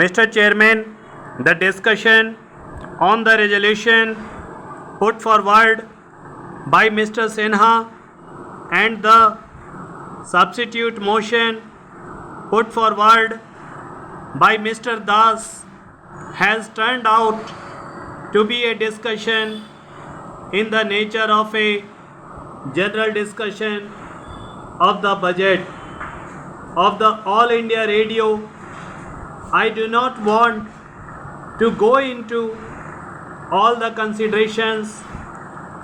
Mr. Chairman, the discussion on the resolution put forward by Mr. Sinha and the substitute motion put forward by Mr. Das has turned out to be a discussion in the nature of a general discussion of the budget of the All India Radio. I do not want to go into all the considerations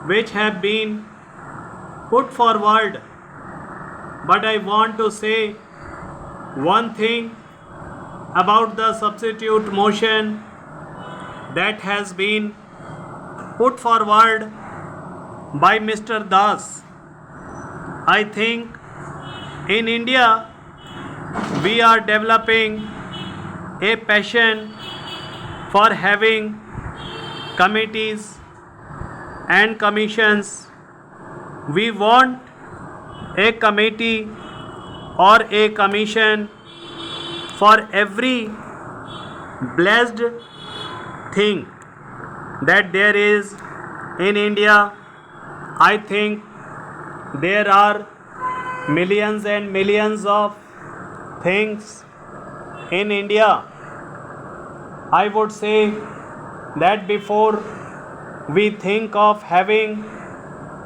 which have been put forward, but I want to say one thing about the substitute motion that has been put forward by Mr. Das. I think in India we are developing a passion for having committees and commissions. We want a committee or a commission for every blessed thing that there is in India. I think there are millions and millions of things in India. I would say that before we think of having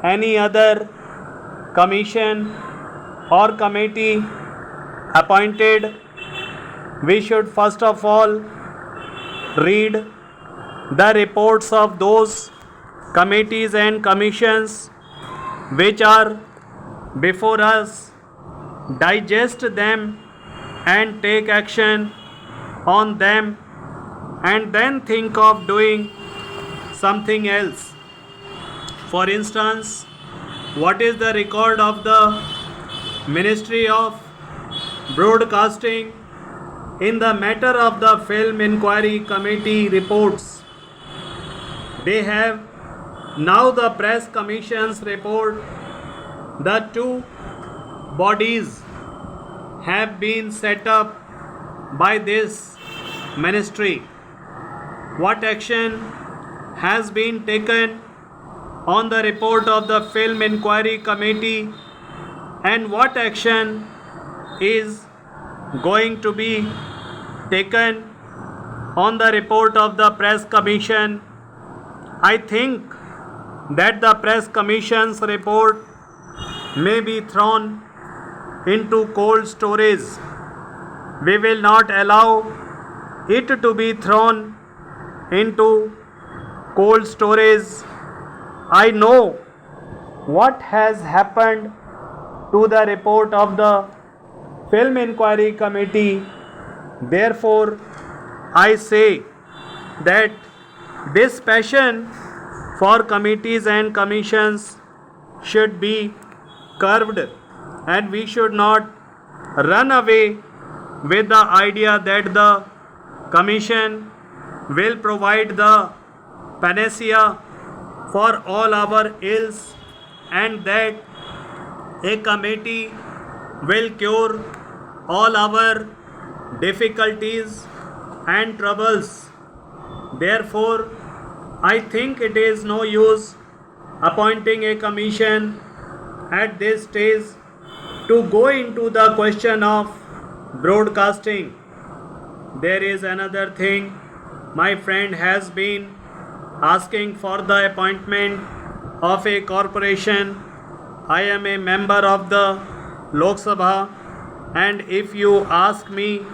any other commission or committee appointed, we should first of all read the reports of those committees and commissions which are before us, digest them and take action on them, and then think of doing something else. For instance, what is the record of the Ministry of Broadcasting in the matter of the Film Inquiry Committee reports? They have now the Press Commission's report. The two bodies have been set up by this ministry. What action has been taken on the report of the Film Inquiry Committee, and what action is going to be taken on the report of the Press Commission? I think that the Press Commission's report may be thrown into cold storage. We will not allow it to be thrown into cold storage. I know what has happened to the report of the Film Inquiry Committee. Therefore, I say that this passion for committees and commissions should be curbed, and we should not run away with the idea that the commission will provide the panacea for all our ills, and that a committee will cure all our difficulties and troubles. Therefore, I think it is no use appointing a commission at this stage to go into the question of broadcasting. There is another thing. My friend has been asking for the appointment of a corporation. I am a member of the Lok Sabha, and if you ask me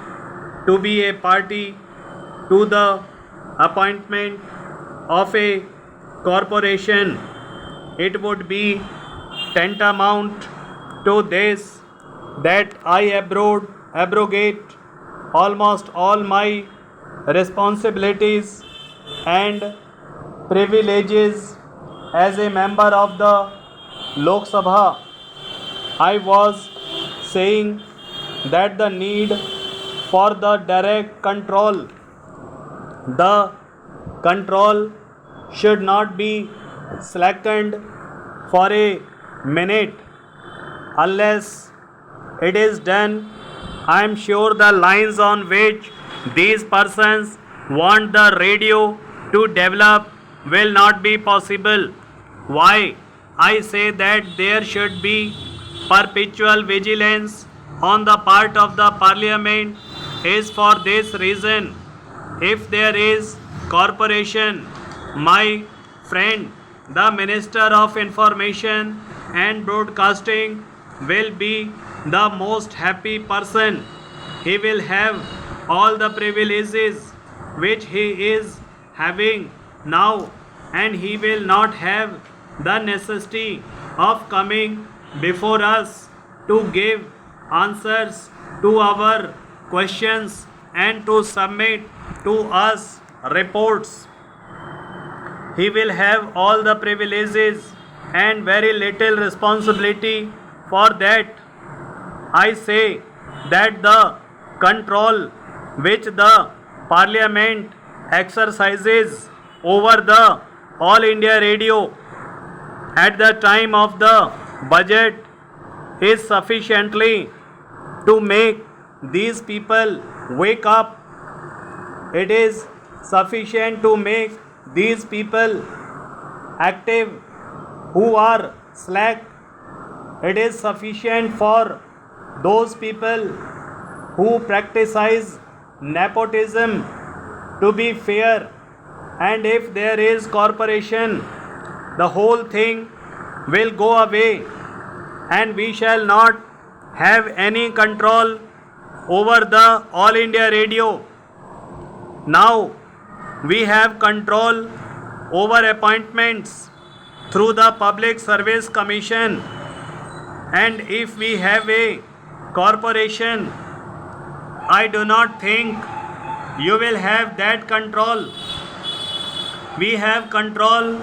to be a party to the appointment of a corporation, it would be tantamount to this, that I abrogate almost all my responsibilities and privileges as a member of the Lok Sabha. I was saying that the need for the direct control, the control should not be slackened for a minute unless it is done. I am sure the lines on which these persons want the radio to develop will not be possible. Why? I say that there should be perpetual vigilance on the part of the Parliament is for this reason. If there is corporation, my friend, the Minister of Information and Broadcasting will be the most happy person. He will have all the privileges which he is having now, and he will not have the necessity of coming before us to give answers to our questions and to submit to us reports. He will have all the privileges and very little responsibility for that. I say that the control which the Parliament exercises over the All India Radio at the time of the budget is sufficiently to make these people wake up. It is sufficient to make these people active who are slack. It is sufficient for those people who practice nepotism to be fair, and if there is corporation, the whole thing will go away and we shall not have any control over the All India Radio. Now we have control over appointments through the Public Service Commission, and if we have a corporation, I do not think you will have that control. We have control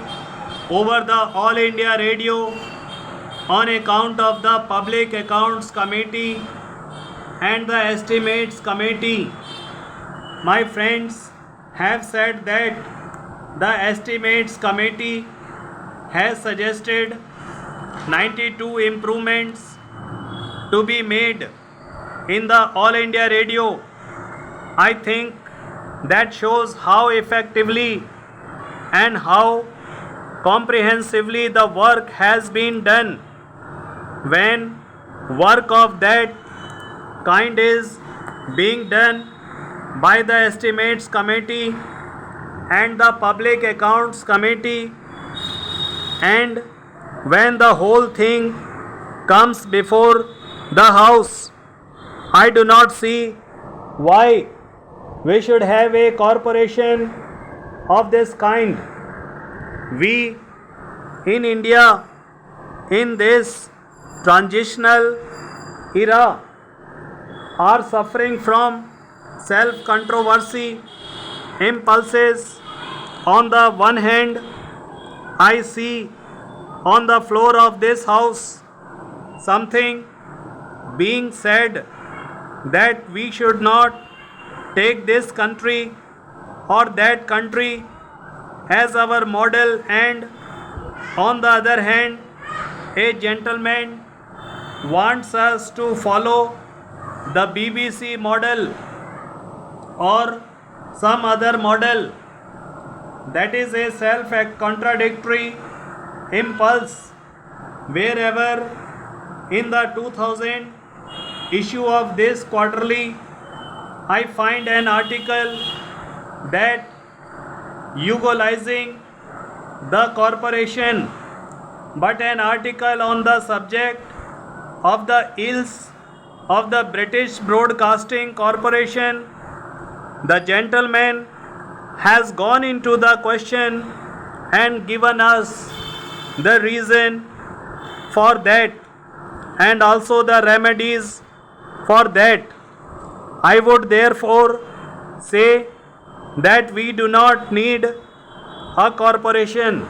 over the All India Radio on account of the Public Accounts Committee and the Estimates Committee. My friends have said that the Estimates Committee has suggested 92 improvements to be made in the All India Radio. I think that shows how effectively and how comprehensively the work has been done. When work of that kind is being done by the Estimates Committee and the Public Accounts Committee, and when the whole thing comes before the House, I do not see why we should have a corporation of this kind. We in India, in this transitional era, are suffering from self-controversy impulses. On the one hand, I see on the floor of this house something being said that we should not take this country or that country as our model, and on the other hand, a gentleman wants us to follow the BBC model or some other model. That is a self-contradictory impulse. Wherever in the 2000 issue of this quarterly, I find an article that Yugolizing the corporation, but an article on the subject of the ills of the British Broadcasting Corporation. The gentleman has gone into the question and given us the reason for that and also the remedies for that. I would therefore say that we do not need a corporation.